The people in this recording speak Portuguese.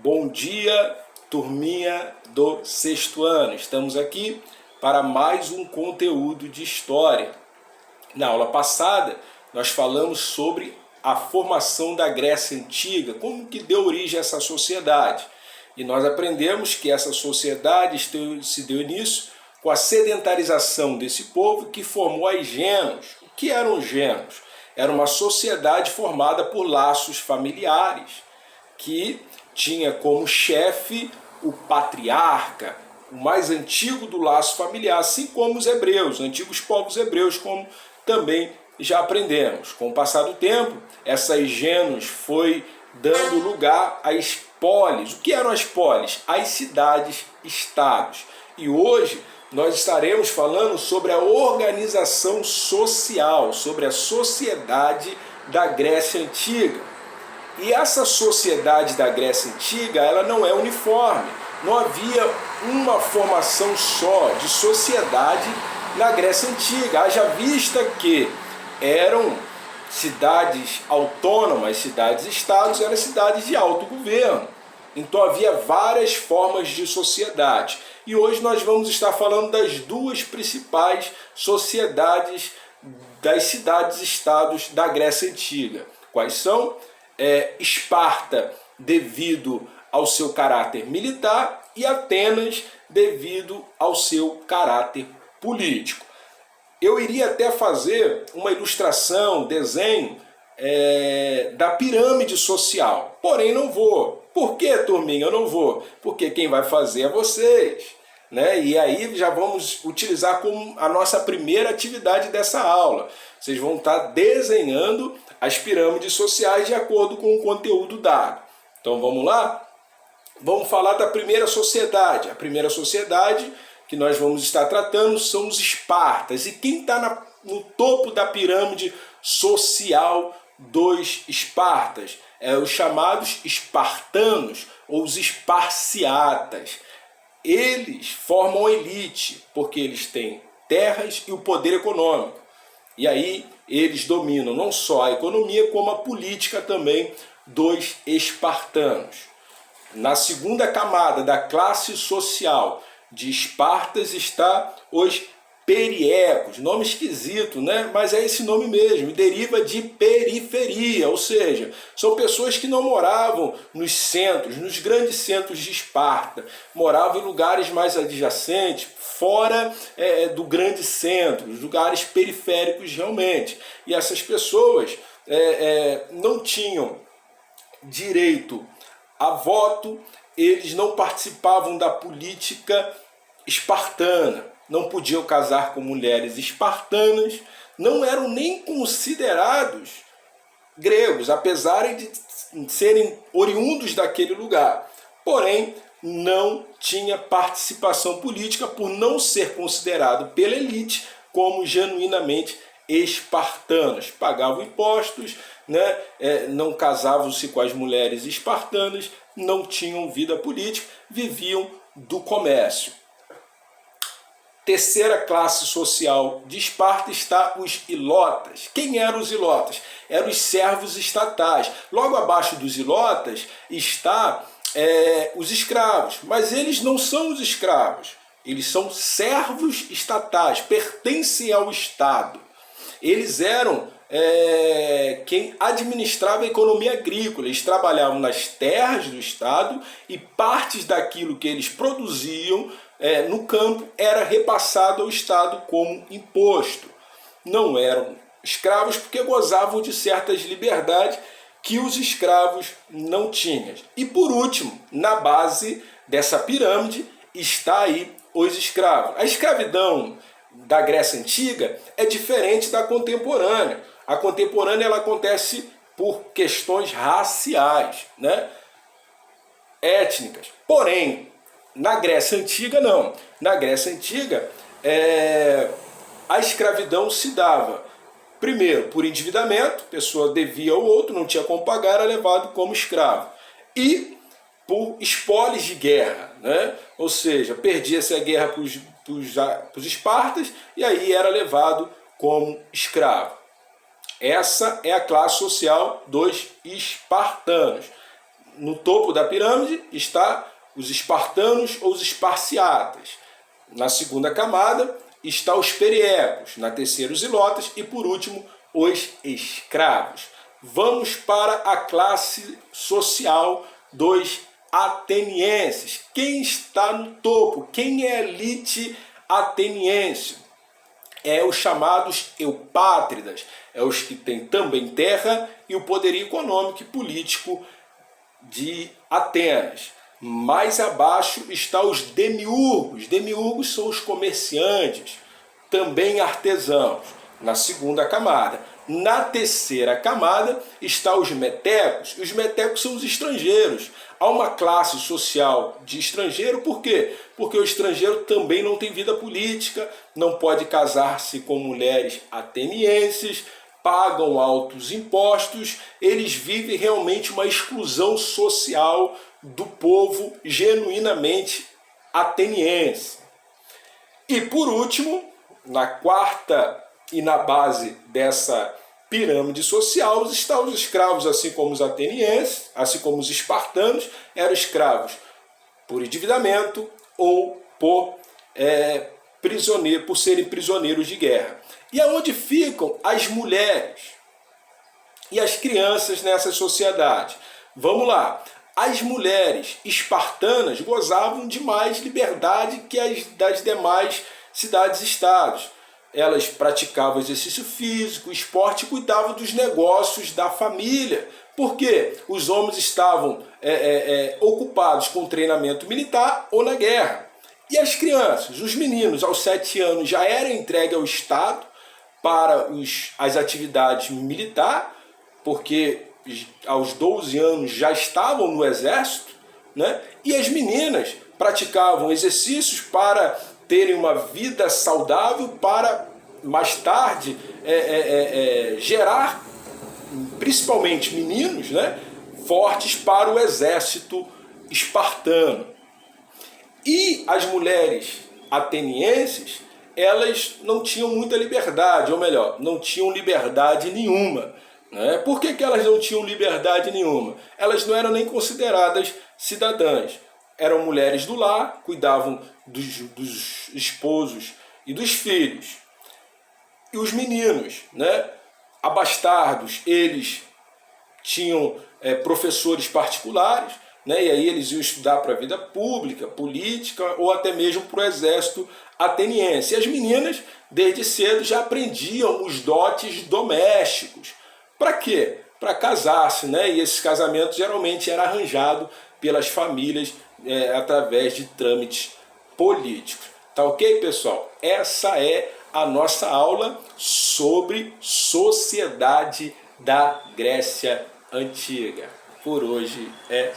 Bom dia, turminha do sexto ano. Estamos aqui para mais um conteúdo de história. Na aula passada, nós falamos sobre a formação da Grécia Antiga, como que deu origem a essa sociedade. E nós aprendemos que essa sociedade se deu início com a sedentarização desse povo que formou as gênos. O que eram os gênos? Era uma sociedade formada por laços familiares, que tinha como chefe o patriarca, o mais antigo do laço familiar, assim como os hebreus, antigos povos hebreus, como também já aprendemos. Com o passar do tempo, essas gênos foi dando lugar às polis. O que eram as polis? As cidades-estados. E hoje nós estaremos falando sobre a organização social, sobre a sociedade da Grécia Antiga. E essa sociedade da Grécia Antiga, ela não é uniforme. Não havia uma formação só de sociedade na Grécia Antiga. Haja vista que eram cidades autônomas, cidades-estados, eram cidades de autogoverno. Então havia várias formas de sociedade. E hoje nós vamos estar falando das duas principais sociedades das cidades-estados da Grécia Antiga. Quais são? Esparta, devido ao seu caráter militar, e Atenas, devido ao seu caráter político. Eu iria até fazer uma ilustração, desenho da pirâmide social, porém não vou. Por que, turminha, eu não vou? Porque quem vai fazer é vocês, né? E aí já vamos utilizar como a nossa primeira atividade dessa aula. Vocês vão estar desenhando as pirâmides sociais de acordo com o conteúdo dado. Então vamos lá? Vamos falar da primeira sociedade. A primeira sociedade que nós vamos estar tratando são os espartas. E quem está no topo da pirâmide social dos espartas? Os chamados espartanos ou os esparciatas. Eles formam a elite porque eles têm terras e o poder econômico. E aí eles dominam não só a economia, como a política também dos espartanos. Na segunda camada da classe social de Espartas está os periecos, nome esquisito, né? Mas é esse nome mesmo, deriva de periferia, ou seja, são pessoas que não moravam nos centros, nos grandes centros de Esparta, moravam em lugares mais adjacentes, fora do grande centro, lugares periféricos realmente. E essas pessoas não tinham direito a voto, eles não participavam da política espartana, não podiam casar com mulheres espartanas, não eram nem considerados gregos, apesar de serem oriundos daquele lugar. Porém, não tinha participação política por não ser considerado pela elite como genuinamente espartanos. Pagavam impostos, né? Não casavam-se com as mulheres espartanas, não tinham vida política, viviam do comércio. Terceira classe social de Esparta está os ilotas. Quem eram os ilotas? Eram os servos estatais. Logo abaixo dos ilotas está os escravos, mas eles não são os escravos, eles são servos estatais, pertencem ao Estado. Eles eram quem administrava a economia agrícola, eles trabalhavam nas terras do Estado e partes daquilo que eles produziam no campo era repassado ao Estado como imposto. Não eram escravos porque gozavam de certas liberdades que os escravos não tinham. E por último, na base dessa pirâmide está aí os escravos. A escravidão da Grécia Antiga é diferente da contemporânea. A contemporânea ela acontece por questões raciais, né? Étnicas. Porém, na Grécia Antiga não. Na Grécia Antiga a escravidão se dava primeiro por endividamento, a pessoa devia ao outro, não tinha como pagar, era levado como escravo. E por espólios de guerra, né? Ou seja, perdia-se a guerra para os espartas e aí era levado como escravo. Essa é a classe social dos espartanos. no topo da pirâmide está os espartanos ou os esparciatas. Na segunda camada está os periecos, na terceira os ilotas e por último os escravos. Vamos para a classe social dos atenienses. Quem está no topo? Quem é a elite ateniense? É os chamados eupátridas, é os que têm também terra e o poderio econômico e político de Atenas. Mais abaixo estão os demiurgos. Demiurgos são os comerciantes, também artesãos, na segunda camada. Na terceira camada estão os metecos. Os metecos são os estrangeiros. Há uma classe social de estrangeiro, por quê? Porque o estrangeiro também não tem vida política, não pode casar-se com mulheres atenienses, pagam altos impostos, eles vivem realmente uma exclusão social do povo genuinamente ateniense. E por último, na quarta e na base dessa pirâmide social estão os escravos, assim como os atenienses, assim como os espartanos, eram escravos por endividamento ou por serem prisioneiros de guerra. E aonde ficam as mulheres e as crianças nessa sociedade? Vamos lá. As mulheres espartanas gozavam de mais liberdade que as das demais cidades-estados. Elas praticavam exercício físico, esporte e cuidavam dos negócios da família. Por quê? Os homens estavam ocupados com treinamento militar ou na guerra. E as crianças, os meninos, aos 7 anos já eram entregues ao Estado para as atividades militares, porque aos 12 anos já estavam no exército, né? E as meninas praticavam exercícios para terem uma vida saudável, para mais tarde gerar, principalmente meninos, né, fortes para o exército espartano. E as mulheres atenienses, elas não tinham muita liberdade, ou melhor, não tinham liberdade nenhuma. Né? Por que elas não tinham liberdade nenhuma? Elas não eram nem consideradas cidadãs. Eram mulheres do lar, cuidavam dos esposos e dos filhos. E os meninos, né, abastardos, eles tinham professores particulares, né, e aí eles iam estudar para a vida pública, política ou até mesmo para o exército ateniense. E as meninas, desde cedo, já aprendiam os dotes domésticos. Para quê? Para casar-se, né? E esses casamentos geralmente eram arranjados pelas famílias através de trâmites políticos. Tá ok, pessoal? Essa é a nossa aula sobre sociedade da Grécia Antiga. Por hoje é